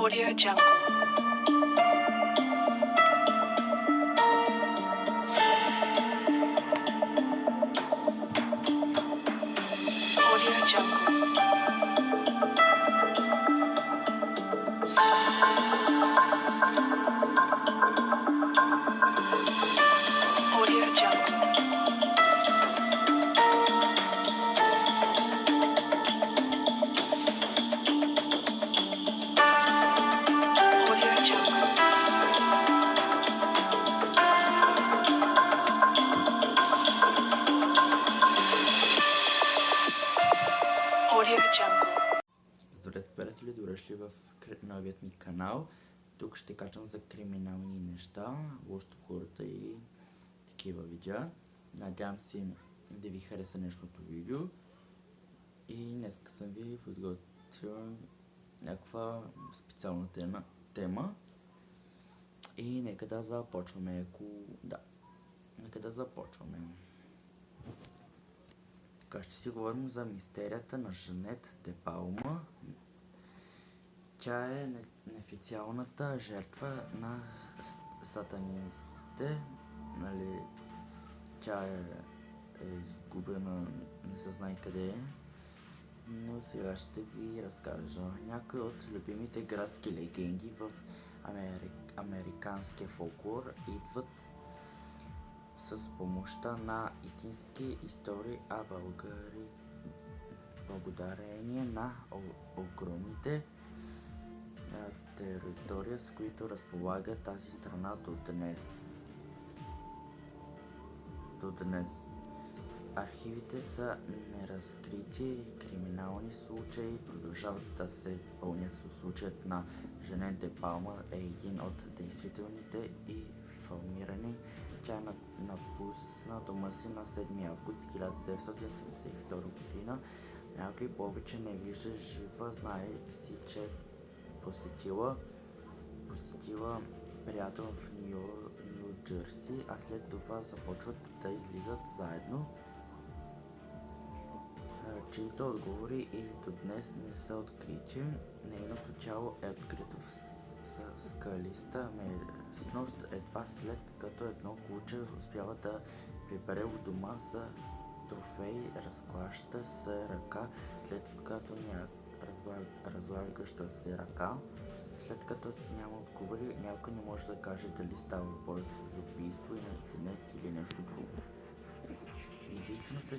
Audio Jungle. Audio Jungle. Audio Jungle. Audio Jungle. Audio Jungle. Здравейте, приятели, добре дошли в новият ми канал. Тук ще качвам за криминални неща, лошото в хората и такива видеа. Надявам се да ви хареса днешното видео. И днес съм ви подготвила някаква специална тема. И нека да започваме. Нека да започваме. Така ще си говорим за мистерията на Жанет де Палма. Тя е неофициалната жертва на сатанистите. Нали, тя е изгубена, не се знае къде е. Но сега ще ви разкажа някои от любимите градски легенди в американския фолклор идват с помощта на истински истории, а благодарение на огромните територии, с които разполага тази страна до днес. Архивите са неразкрити криминални случаи, продължават да се пълнят. Случаят на Жанет де Палма е един от действителните и фалмирани. Тя напусна дома си на 7 август 1972 година. Някой повече не вижда жива, знае си, че посетила приятел в Ню Джерси, а след това започват да излизат заедно, чието отговори и до днес не са открити. Нейното тяло е открито в скалиста местност едва след като едно куче успява да прибере от дома за трофей разклаща се ръка, след като разлагаща се ръка. След като няма отговори, някой не може да каже дали става въпрос за убийство или инцидент или нещо друго. Единствената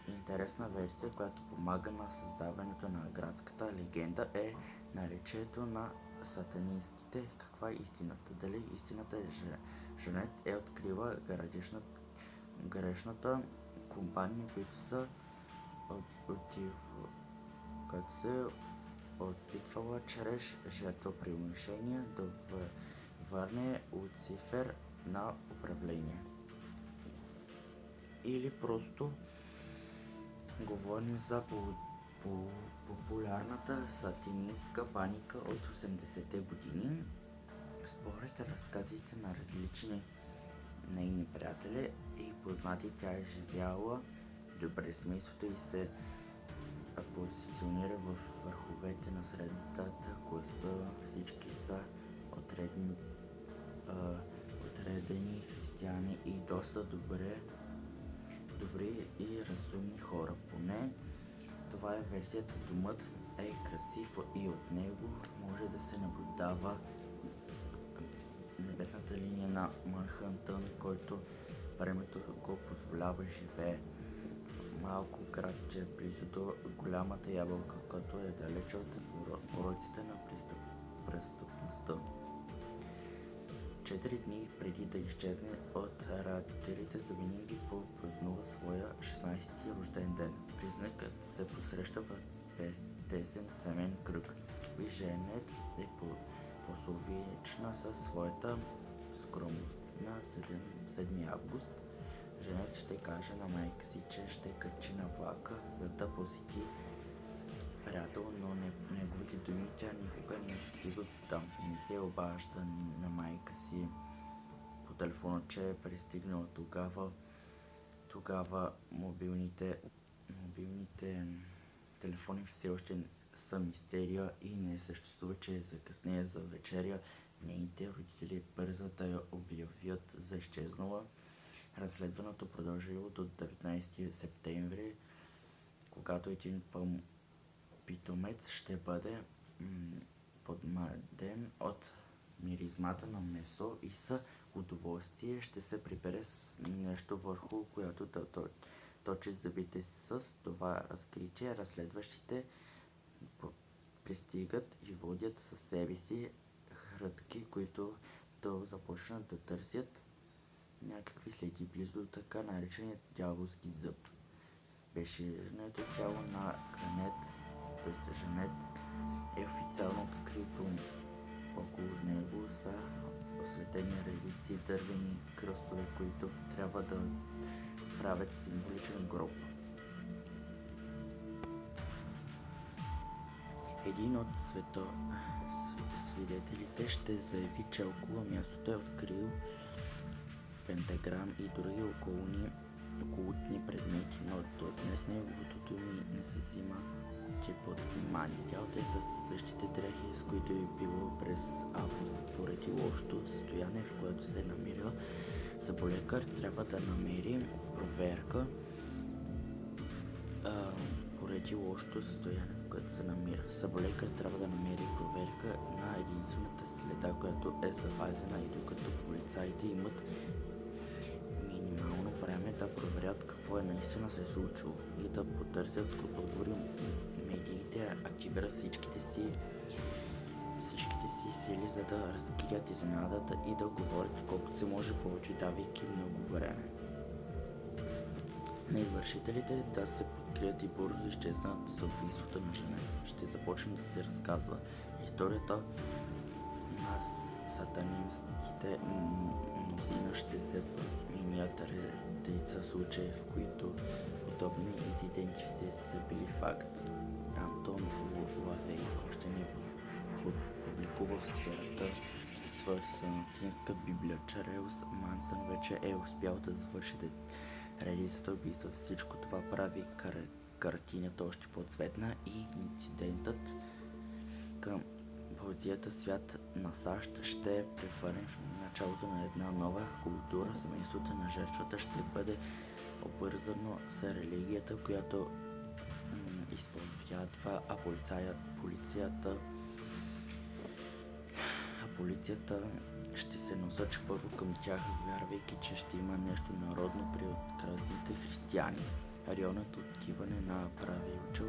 интересна версия, която помага на създаването на градската легенда, е наличието на сатанистите. Каква е истината? Дали истината е, че Жанет е открила грешната компания, която се опитвала чрез жертвоприношение да върне Луцифер на управление. Или просто говорим за популярната сатанистка паника от 80-те години. Според разказите на различни нейни приятели и познати, тя е живяла добре семейството и се позиционира в върховете на средната класа. Всички са отредени християни и доста добри и разумни хора. Поне това е версията. Домът е красив и от него може да се наблюдава небесната линия на Манхътън, който времето го позволява. Живее в малко градче близо до голямата ябълка, като е далече от пороците на престъпността. 4 дни преди да изчезне от родителите, завинаги празнува своя 16-ти рожден ден. Признакът се посреща в безтесен семен кръг. И Жанет е пословична със своята скромност. На 7 август Жанет ще каже на майка си, че ще качи на влака, за да посети приятел, но неговите думи тя никога не стига до там. Не се обажда на майка си по телефона, че е пристигнала тогава мобилните телефони все още са мистерия и не съществува, че закъснее за вечеря. Нейните родители бързат да я обявят за изчезнала. Разследването продължило до 19 септември, когато един питомец ще бъде подмаден от миризмата на месо и с удоволствие ще се прибере с нещо върху която да точи зъбите. С това разкритие разследващите пристигат и водят със себе си хрътки, които да започнат да търсят някакви следи близо до така наречения дяволски зъб. Безширното тяло на Канет, т.е. Жанет, е официално открито. Около него са осветени редици дървени кръстове, които трябва да правят символичен гроб. Един от свидетелите ще заяви, че около мястото е открил пентаграм и други окултни предмети, но до днес неговото име не се взима под внимание. Тялото е със същите дрехи, с които е било през август. Поради лошото състояние, в което се е намирал, зъболекар трябва да намери проверка Съболекар трябва да намери проверка на единствената следа, която е запазена, и докато полицаите имат минимално време да проверят какво е наистина се случило и да потърсят отговори, медиите активират всичките си сили, за да разкрият изненадата и да говорят колкото се може повече, давайки много време на извършителите да се подкрият и бързо изчезнат с убийството на жена. Ще започне да се разказва историята на сатанистите. Мнозина ще се имят редица случаи, в които подобни инциденти са били факт. Антон Лавей още не публикува в сферата своята сатанинска библия. Чарлз Мансън вече е успял да завърши редицата убийства. Всичко това прави картината още по-цветна и инцидентът към поезията свят на САЩ ще превърне в началото на една нова култура. Семейството на жертвата ще бъде обвързано с религията, която изповядва, а полицията ще се насочи първо към тях, вярвайки, че ще има нещо народно при открадните християни. Районът откиване на правилчо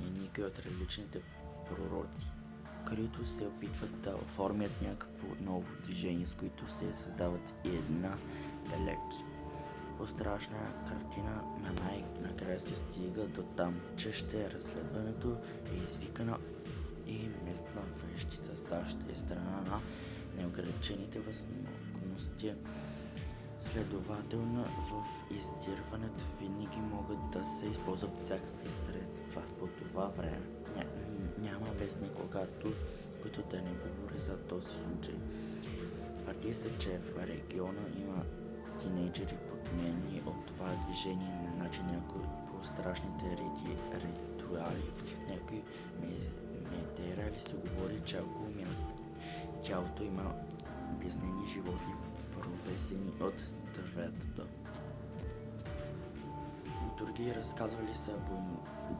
е никой от различните пророци, които се опитват да оформят някакво ново движение, с които се създават и една далеч по-страшна картина. Най-накрая се стига до там, че разследването е извикано и местна вещица САЩ е страна на неограничените възможности. Следователно, в издирването винаги могат да се използват всякакви средства. По това време няма вестник, който да не говори за този случай. Твърди се, че в региона има тинейджери, подменени от това движение на начин някои по-страшните ритуали. В някои материали се говори, че ако тялото има обяснени животни, провесени от дърветата. Други разказвали са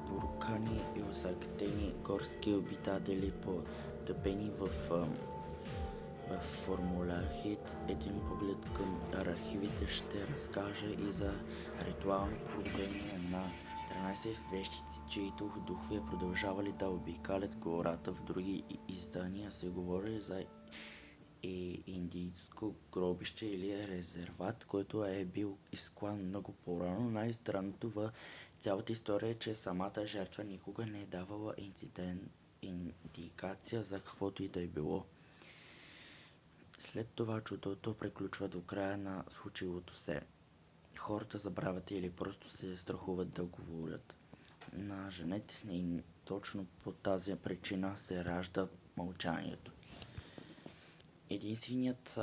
буркани и усъкътени горски обитатели, потопени в формулахит. Един поглед към архивите ще разкаже и за ритуално погребение на 13 вещици, чието духове продължавали да обикалят гората. В други издания се говори за индийско гробище или резерват, който е бил изклан много по-рано. Най-странното в цялата история е, че самата жертва никога не е давала индикация за каквото и да е било. След това чудото приключва до края на случилото се. Хората забравят или просто се страхуват да говорят. На Жанет и точно по тази причина се ражда мълчанието. Единственият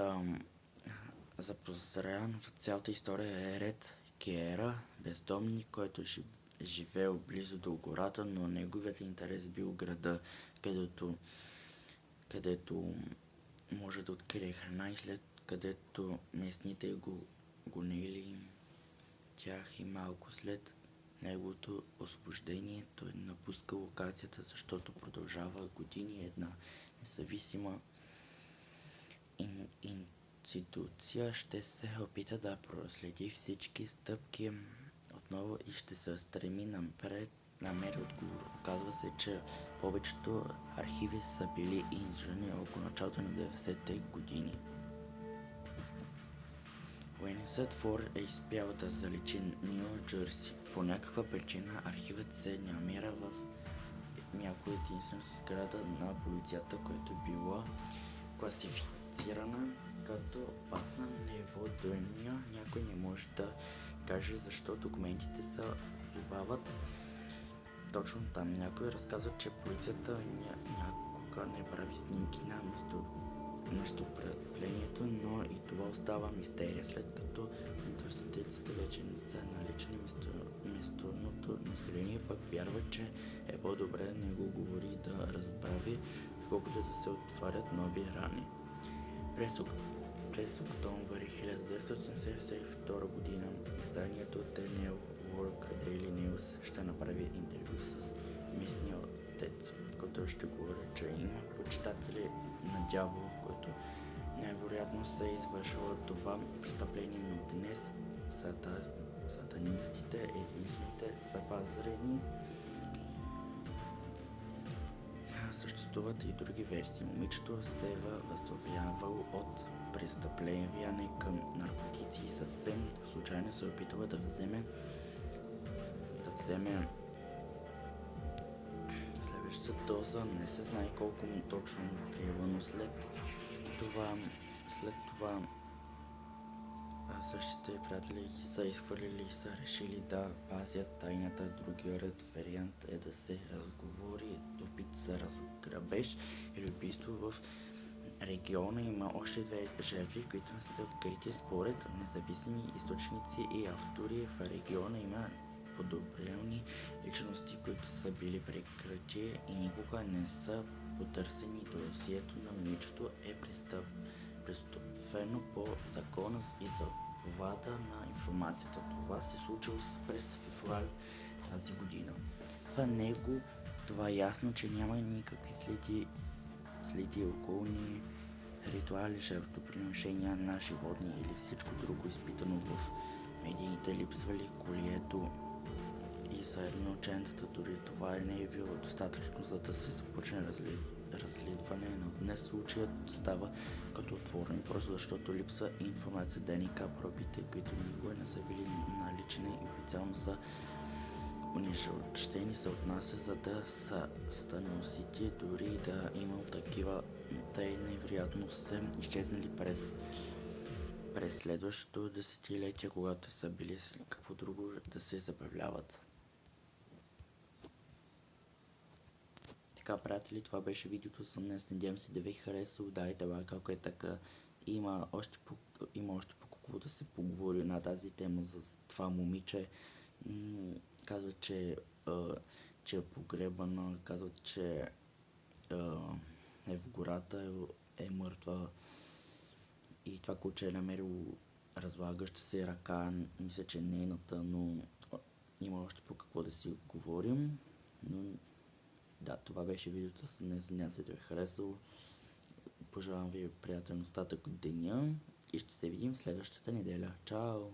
запозрян в цялата история е Ред Киера, бездомник, който живеел близо до гората, но неговият интерес бил града, където може да открие храна и след където местните го гонили тях и малко след неговото освобождение той напуска локацията, защото продължава години една независима институция ще се опита да проследи всички стъпки отново и ще се стреми напред намери отговор. Оказва се, че повечето архиви са били инжени около началото на 90-те години. Уейнсът Фор е изпял да заличи Ню Джерси. По някаква причина архивът се намира в някоя единствена сграда на полицията, която е била класифицирана като опасна неводорния. Някой не може да каже защо документите се озовават точно там. Някой разказва, че полицията някога не прави снимки на местопрестъплението, но и това остава мистерия, след като свидетелите вече не са налични. Местното население пък вярва, че е по-добре да не го говори да разбави, колкото да се отварят нови рани. През октомври 1972 година изданието The New York Daily News ще направи интервю с местния отец, който ще говори, че има почитатели на дявола, който най-вероятно се извършва това престъпление, но днес сатанистите единствените запазени. Съществуват и други версии. Момичето се е възстановявало от престъпление към наркотици и съвсем случайно се опитала да вземе следващата доза. Не се знае колко му точно приема, но след това същите приятели са изхвърлили и са решили да пазят тайната. Другият вариант е да се разговори опит за разграбеж или убийство. В региона има още две жертви, които са открити според независими източници и автори. В региона има подобрени личности, които са били прекрити и никога не са потърсени. Досието на момичето е престъпено по закона и за свобода на информацията. Това се случило през февруари тази година. За него това е ясно, че няма никакви следи околни ритуали, жертвоприношения на животни или всичко друго изпитано в медиите. Липсвали колието и заедно ученицата. Дори това не е било достатъчно, за да се започне разследване, но днес случаят става като отворен, просто защото липсва информация. ДНК пробите, които никога не са били налични и официално са унищожени, се отнася за да са станосити, дори да има такива, те невероятно са изчезнали през следващото десетилетие, когато са били с какво друго да се забавляват. Така, приятели, това беше видеото за днес. Надявам се да ви харесало. Дайте лайк, ако е така. Има още по какво да се поговори на тази тема за това момиче. Казва, че е погребана, казват, че е в гората, е мъртва и това куче е намерило разлагаща се ръка. Мисля, че нейната, но има още по какво да си говорим. Но да, това беше видеото с днес. Надявам се да ви е харесало. Пожелавам ви приятен остатък от деня и ще се видим следващата неделя. Чао!